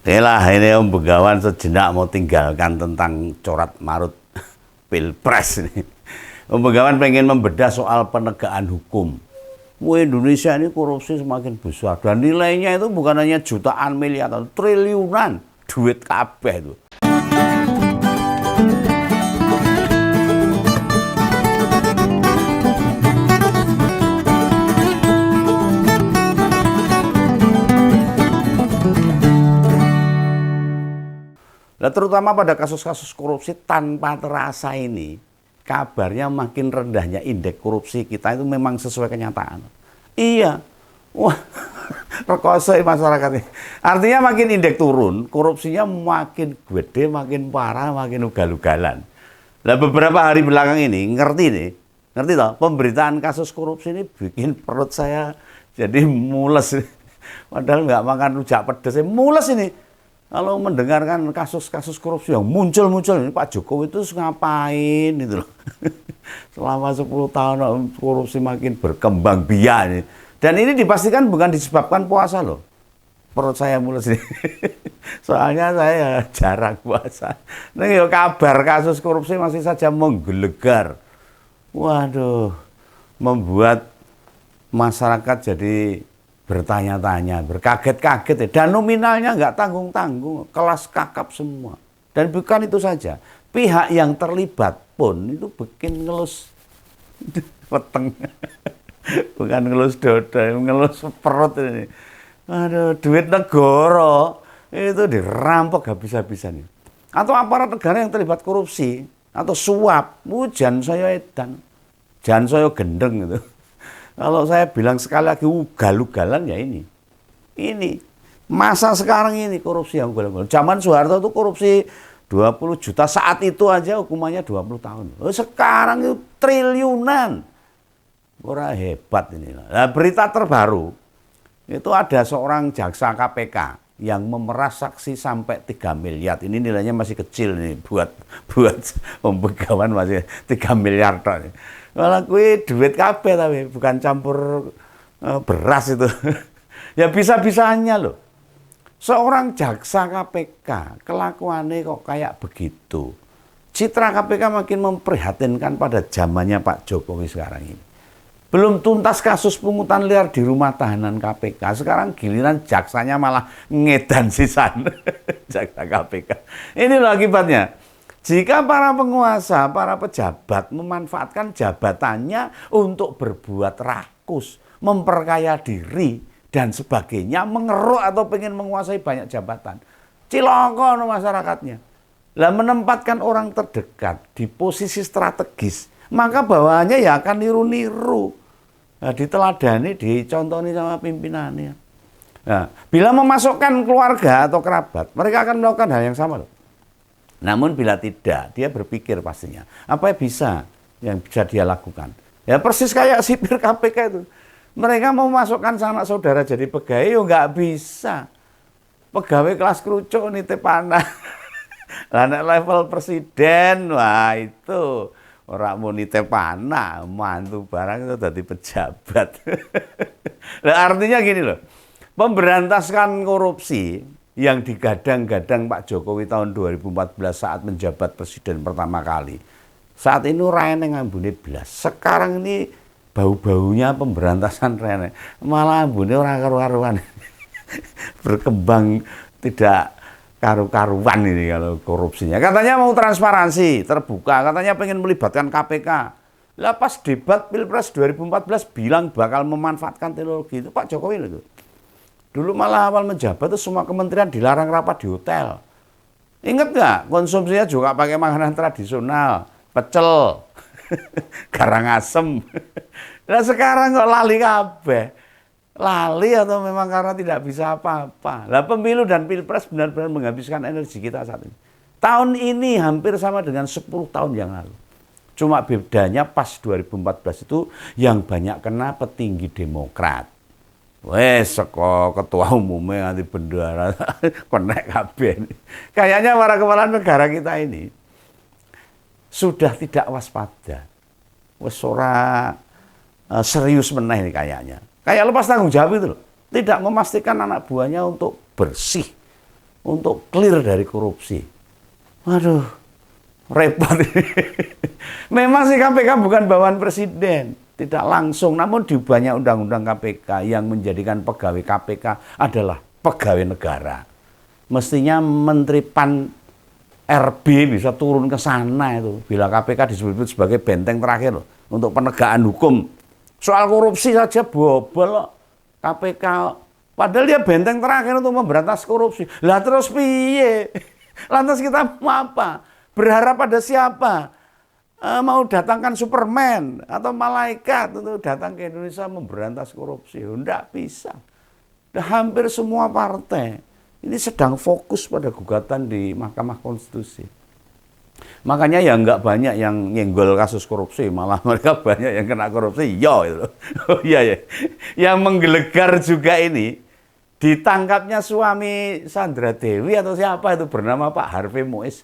Inilah ini Om Begawan sejenak mau tinggalkan tentang corat marut Pilpres ini. Om Begawan pengen membedah soal penegakan hukum. Wah, Indonesia ini korupsi semakin besar dan nilainya itu bukan hanya jutaan miliar atau triliunan duit kabeh itu. Nah, terutama pada kasus-kasus korupsi tanpa terasa ini, kabarnya makin rendahnya indeks korupsi kita itu memang sesuai kenyataan. Iya, wah, rekoso masyarakat ini. Artinya makin indeks turun, korupsinya makin gede, makin parah, makin ugal-ugalan. Nah, beberapa hari belakang ini, ngerti toh, pemberitaan kasus korupsi ini bikin perut saya jadi mules. Padahal nggak makan rujak pedas, mules ini. Kalau mendengarkan kasus-kasus korupsi yang muncul-muncul ini, Pak Jokowi itu ngapain itu loh. Selama 10 tahun korupsi makin berkembang biak ini. Dan ini dipastikan bukan disebabkan puasa loh. Perut saya mulus ini. Soalnya saya jarang puasa. Nah, kabar kasus korupsi masih saja menggelegar. Waduh, membuat masyarakat jadi bertanya-tanya, berkaget-kaget, dan nominalnya nggak tanggung-tanggung, kelas kakap semua. Dan bukan itu saja, pihak yang terlibat pun itu bikin ngelus weteng, bukan ngelus dodo, ngelus perut ini. Aduh, duit negara itu dirampok habis-habisan. Atau aparat negara yang terlibat korupsi atau suap, jan saya edan, jan saya gendeng gitu. Kalau saya bilang sekali lagi ugal-ugalan ya ini. Ini masa sekarang ini korupsi yang ugal-ugalan. Zaman Soeharto itu korupsi 20 juta, saat itu aja hukumannya 20 tahun. Sekarang itu triliunan. Orang hebat ini. Nah, berita terbaru itu ada seorang jaksa KPK yang memeras saksi sampai 3 miliar. Ini nilainya masih kecil nih buat Om Begawan, masih 3 miliar ton. Malah kuwi duit kabeh tapi bukan campur beras itu. Ya bisa-bisanya loh. Seorang jaksa KPK kelakuannya kok kayak begitu. Citra KPK makin memprihatinkan pada zamannya Pak Jokowi sekarang ini. Belum tuntas kasus pungutan liar di rumah tahanan KPK. Sekarang giliran jaksanya malah ngedan sisan. Jaksa KPK. Ini loh akibatnya. Jika para penguasa, para pejabat memanfaatkan jabatannya untuk berbuat rakus, memperkaya diri, dan sebagainya, mengeruk atau pengen menguasai banyak jabatan. Ciloko masyarakatnya. Lah menempatkan orang terdekat di posisi strategis, maka bawahannya ya akan niru-niru. Nah, diteladani, dicontoni sama pimpinannya. Nah, bila memasukkan keluarga atau kerabat, mereka akan melakukan hal yang sama loh. Namun bila tidak, dia berpikir pastinya, apa yang bisa dia lakukan? Ya persis kayak sipir KPK itu. Mereka mau masukkan sanak saudara jadi pegawai, ya nggak bisa. Pegawai kelas kerucuk nitip panah. Lah nek level presiden, wah itu orang mau nitip panah, mantu barang itu jadi pejabat. Nah, artinya gini loh, pemberantasan korupsi yang digadang-gadang Pak Jokowi tahun 2014 saat menjabat presiden pertama kali. Saat ini rene ngambune blas. Sekarang ini bau-baunya pemberantasan rene. Malah ambune ora karu-karuan. Berkembang tidak karu-karuan ini kalau korupsinya. Katanya mau transparansi, terbuka. Katanya pengen melibatkan KPK. Lah pas debat Pilpres 2014 bilang bakal memanfaatkan teknologi itu Pak Jokowi itu. Dulu malah awal menjabat itu semua kementerian dilarang rapat di hotel. Ingat nggak? Konsumsinya juga pakai makanan tradisional, pecel, garang asem. Nah sekarang kok lali kabeh. Lali atau memang karena tidak bisa apa-apa. Nah pemilu dan pilpres benar-benar menghabiskan energi kita saat ini. Tahun ini hampir sama dengan 10 tahun yang lalu. Cuma bedanya pas 2014 itu yang banyak kena petinggi Demokrat. Wes saka ketua umumnya nanti bendara konek kabeh. Kayaknya para kepala negara kita ini sudah tidak waspada. Wes ora serius meneh ini kayaknya. Kayak lepas tanggung jawab itu loh. Tidak memastikan anak buahnya untuk bersih, untuk clear dari korupsi. Waduh, repot. Memang sih KPK bukan bawaan presiden, tidak langsung, namun di banyak undang-undang KPK yang menjadikan pegawai KPK adalah pegawai negara. Mestinya Menteri Pan RB bisa turun ke sana itu, bila KPK disebut sebagai benteng terakhir loh, untuk penegakan hukum. Soal korupsi saja bobol loh KPK. Padahal dia benteng terakhir untuk memberantas korupsi. Lah terus piye? Lantas kita mau apa? Berharap pada siapa? Mau datangkan Superman atau malaikat untuk datang ke Indonesia memberantas korupsi? Tidak bisa. Hampir semua partai ini sedang fokus pada gugatan di Mahkamah Konstitusi. Makanya ya nggak banyak yang nyenggol kasus korupsi, malah mereka banyak yang kena korupsi. Yo, itu. Oh iya ya. Yang menggelegar juga ini, ditangkapnya suami Sandra Dewi atau siapa itu bernama Pak Harvey Mois.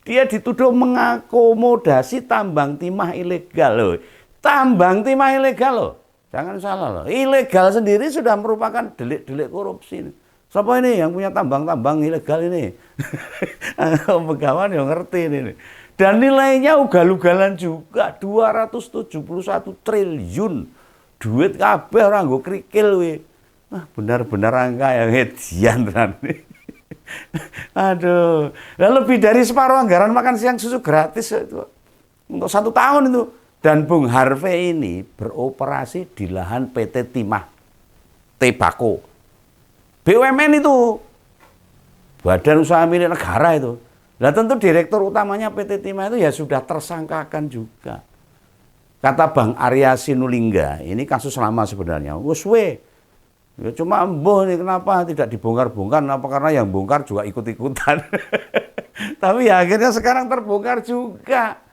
Dia dituduh mengakomodasi tambang timah ilegal loh. Tambang timah ilegal loh. Jangan salah loh. Ilegal sendiri sudah merupakan delik-delik korupsi. Siapa ini yang punya tambang-tambang ilegal ini? Pegawan yang ngerti ini. Dan nilainya ugal-ugalan juga 271 triliun. Duit kabeh orang nggo krikil we. Wah, benar-benar angka yang hedian nih. Aduh, dan lebih dari separuh anggaran makan siang susu gratis itu untuk 1 tahun itu. Dan Bung Harvey ini beroperasi di lahan PT Timah Tebako. BUMN itu, Badan Usaha Milik Negara itu. Nah tentu direktur utamanya PT Timah itu ya sudah tersangkakan juga. Kata Bang Arya Sinulinga, ini kasus lama sebenarnya. Wes we, ya cuma embuh nih kenapa tidak dibongkar-bongkar? Apa karena yang bongkar juga ikut-ikutan? Tapi ya akhirnya sekarang terbongkar juga.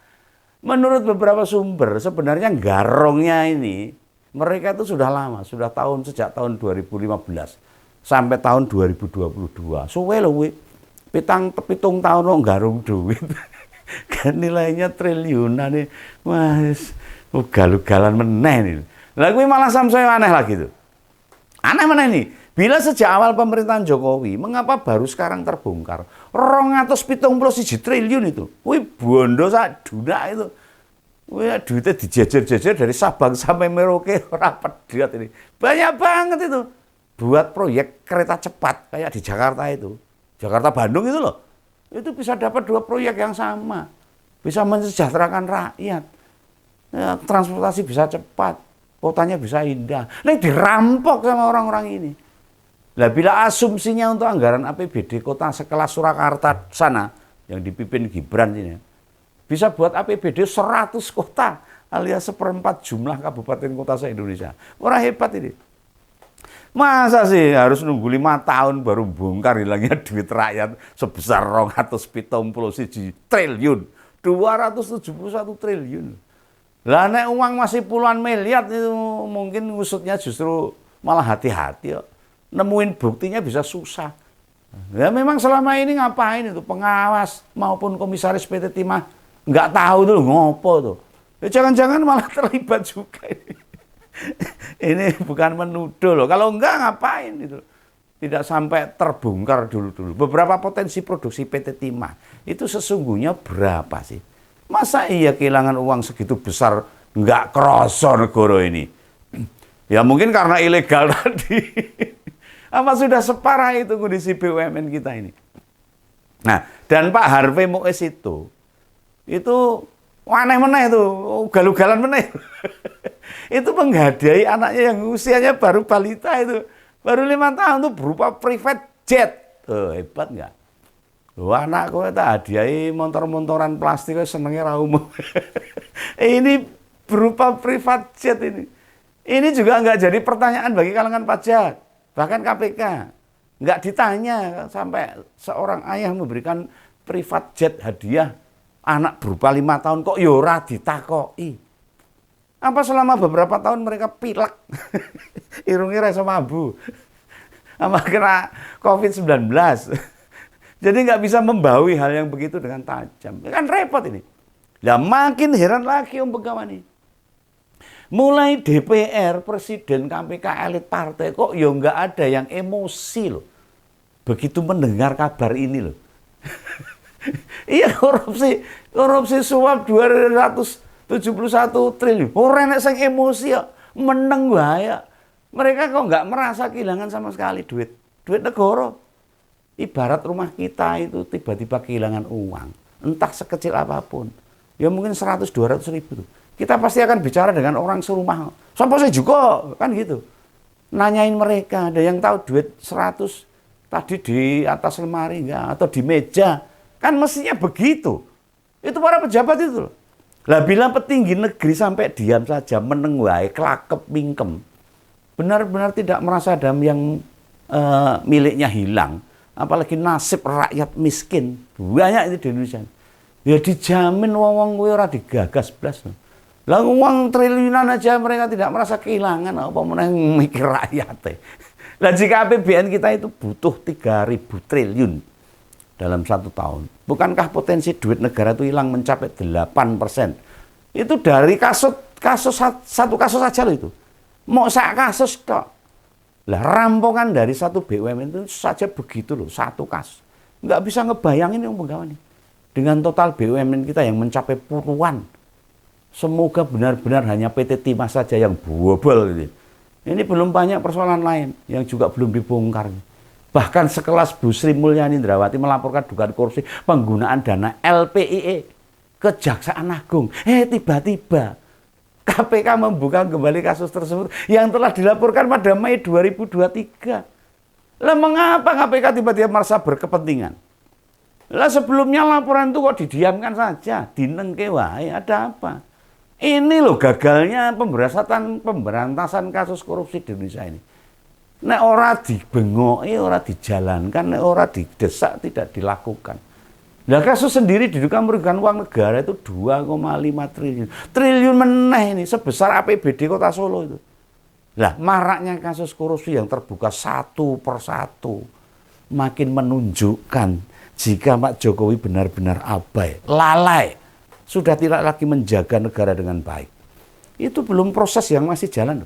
Menurut beberapa sumber sebenarnya garongnya ini mereka itu sudah lama, sudah sejak tahun 2015. Sampai tahun 2022. Suwe lho we. Pitung tahun lo garung duit. Kan nilainya triliunan nih. Mas, ugal-ugalan meneh nih. Lah kuwi malah samsaya aneh lagi tuh. Aneh mana ini? Bila sejak awal pemerintahan Jokowi, mengapa baru sekarang terbongkar? 271 triliun itu. Kuwi bondo sak dunak itu. Kuwi duitnya dijejer-jejer dari Sabang sampai Merauke ora pedhot ini. Banyak banget itu. Buat proyek kereta cepat kayak di Jakarta itu, Jakarta Bandung itu loh, itu bisa dapat 2 proyek yang sama, bisa mensejahterakan rakyat, ya, transportasi bisa cepat, kotanya bisa indah. Nah dirampok sama orang-orang ini. Nah bila asumsinya untuk anggaran APBD kota sekelas Surakarta sana yang dipimpin Gibran ini, bisa buat APBD 100 kota alias 1/4 jumlah kabupaten kota se-Indonesia. Orang hebat ini. Masa sih harus nunggu 5 tahun baru bongkar hilangnya duit rakyat sebesar 271 triliun. 271 triliun. Lah nek uang masih puluhan miliar itu mungkin ngusutnya justru malah hati-hati kok. Nemuin buktinya bisa susah. Ya memang selama ini ngapain itu pengawas maupun komisaris PT Timah nggak tahu tuh ngopo tuh. Ya jangan-jangan malah terlibat juga ini. Ini bukan menuduh loh. Kalau enggak ngapain itu? Tidak sampai terbongkar dulu-dulu. Beberapa potensi produksi PT Timah itu sesungguhnya berapa sih? Masa iya kehilangan uang segitu besar nggak kroso negara ini? Ya mungkin karena ilegal tadi. Apa sudah separah itu kondisi BUMN kita ini? Nah, dan Pak Harvey Mois itu aneh-meneh itu, ugal-ugalan meneh. Itu menghadiahi anaknya yang usianya baru balita itu. Baru 5 tahun itu berupa private jet. Hebat nggak? Wah anakku tak hadiahi motor-motoran plastik senengnya ra umum. Ini berupa private jet ini. Ini juga nggak jadi pertanyaan bagi kalangan pajak. Bahkan KPK. Nggak ditanya sampai seorang ayah memberikan private jet hadiah anak berupa 5 tahun kok yora ditakoki. Apa selama beberapa tahun mereka pilek, irungnya rasa mabu, apa kena COVID-19. Jadi nggak bisa membawi hal yang begitu dengan tajam. Kan repot ini. Nah makin heran lagi Om Begawan ini. Mulai DPR, Presiden, KPK, elit partai kok ya nggak ada yang emosi loh. begitu mendengar kabar ini loh. Iya, korupsi suap 271 triliun. Orang yang emosi ya, meneng bahaya. Mereka kok nggak merasa kehilangan sama sekali duit negara. Ibarat rumah kita itu tiba-tiba kehilangan uang, entah sekecil apapun. Ya mungkin 100-200 ribu tuh. Kita pasti akan bicara dengan orang serumah. Sampai saya juga, kan gitu. Nanyain mereka, ada yang tahu duit 100 tadi di atas lemari enggak, atau di meja. Kan mestinya begitu. Itu para pejabat itu loh. Lah bila petinggi negeri sampai diam saja, meneng wae, kelakep, mingkem. Benar-benar tidak merasa ada yang miliknya hilang. Apalagi nasib rakyat miskin. Banyak itu di Indonesia. Ya dijamin wong-wong kuwi ora digagas blas. Lah uang triliunan aja mereka tidak merasa kehilangan, apa meneh mikir rakyat. Lah jika APBN kita itu butuh 3.000 triliun dalam 1 tahun. Bukankah potensi duit negara itu hilang mencapai 8%? Itu dari satu kasus saja loh itu. Mau sak kasus kok. Lah rampongan dari satu BUMN itu saja begitu loh, satu kasus. Nggak bisa ngebayangin yang pegawai ini. Dengan total BUMN kita yang mencapai puluhan. Semoga benar-benar hanya PT Timah saja yang bobol gitu. Ini belum banyak persoalan lain yang juga belum dibongkar. Bahkan sekelas Bu Sri Mulyani Indrawati melaporkan dugaan korupsi penggunaan dana LPIE Kejaksaan Agung. Tiba-tiba KPK membuka kembali kasus tersebut yang telah dilaporkan pada Mei 2023. Lah mengapa KPK tiba-tiba merasa berkepentingan? Lah sebelumnya laporan itu kok didiamkan saja, dinengke wae, ada apa? Ini loh gagalnya pemberantasan kasus korupsi di Indonesia ini. Nek ora dibengoki, ora dijalankan, nek ora didesak tidak dilakukan. Nah kasus sendiri diduga merugikan uang negara itu 2,5 triliun. Triliun meneh ini sebesar APBD Kota Solo itu. Lah maraknya kasus korupsi yang terbuka satu persatu makin menunjukkan jika Pak Jokowi benar-benar abai, lalai, sudah tidak lagi menjaga negara dengan baik. Itu belum proses yang masih jalan.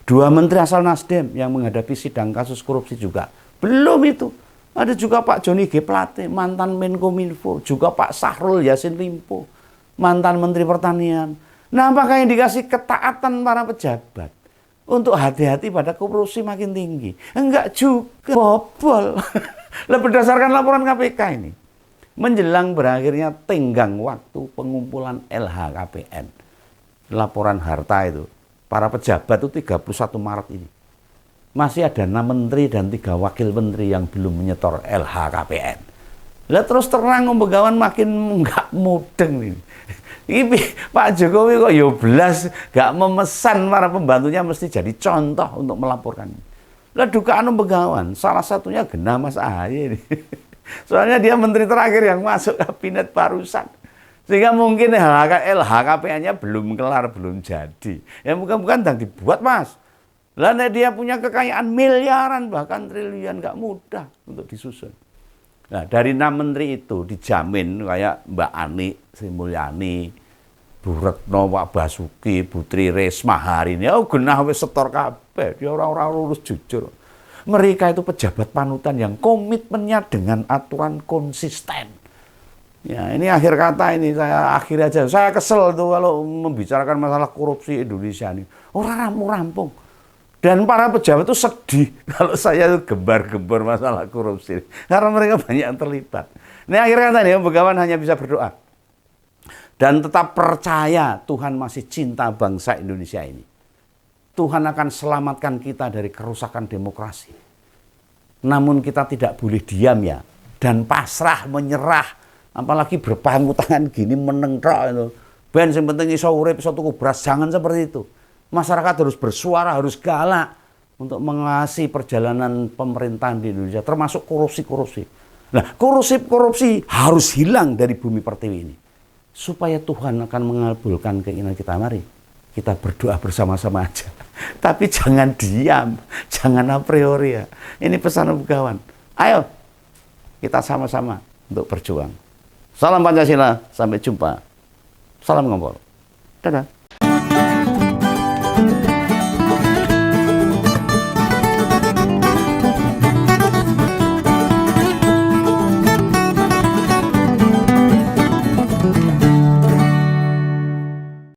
2 menteri asal Nasdem yang menghadapi sidang kasus korupsi juga. Belum itu. Ada juga Pak Joni G. Plate, mantan Menkominfo. Juga Pak Syahrul Yassin Limpo, mantan Menteri Pertanian. Nah, apakah yang dikasih ketaatan para pejabat untuk hati-hati pada korupsi makin tinggi? Enggak juga. Bobol. Lah berdasarkan laporan KPK ini, menjelang berakhirnya tenggang waktu pengumpulan LHKPN, laporan harta itu, para pejabat itu 31 Maret ini. Masih ada 6 menteri dan 3 wakil menteri yang belum menyetor LHKPN. Lah terus terang Begawan makin enggak mudeng ini. Ini Pak Jokowi kok ya belas enggak memesan para pembantunya mesti jadi contoh untuk melaporkan. Lah dugaan Begawan salah satunya genah Mas Ahaye ini. Soalnya dia menteri terakhir yang masuk kabinet barusan. Sehingga mungkin LHKPN-nya belum kelar, belum jadi. Ya bukan dan dibuat Mas. Lah dia punya kekayaan miliaran bahkan triliunan nggak mudah untuk disusun. Nah dari 6 menteri itu dijamin kayak Mbak Ani Sri Mulyani, Bu Retno, Pak Basuki, Bu Tri Risma hari ini, genah wis setor kabeh, dia orang-orang lurus jujur. Mereka itu pejabat panutan yang komitmennya dengan aturan konsisten. Ya ini akhir kata ini saya akhiri aja. Saya kesel tuh kalau membicarakan masalah korupsi Indonesia ini. Orang rampung. Dan para pejabat itu sedih kalau saya itu gembar-gembor masalah korupsi. Karena mereka banyak yang terlibat. Ini akhir kata nih, Begawan hanya bisa berdoa. Dan tetap percaya Tuhan masih cinta bangsa Indonesia ini. Tuhan akan selamatkan kita dari kerusakan demokrasi. Namun kita tidak boleh diam ya. Dan pasrah, menyerah. Apalagi berpangku tangan gini, menengkrak itu. Ben yang penting iso urip, iso tuku beras. Jangan seperti itu. Masyarakat harus bersuara, harus galak untuk mengawasi perjalanan pemerintahan di Indonesia, termasuk korupsi-korupsi. Nah, korupsi harus hilang dari bumi pertiwi ini. Supaya Tuhan akan mengabulkan keinginan kita. Mari kita berdoa bersama-sama aja. Tapi jangan diam, jangan a priori ya. Ini pesan Begawan. Ayo, kita sama-sama untuk berjuang. Salam Pancasila, sampai jumpa. Salam Ngompol. Dadah.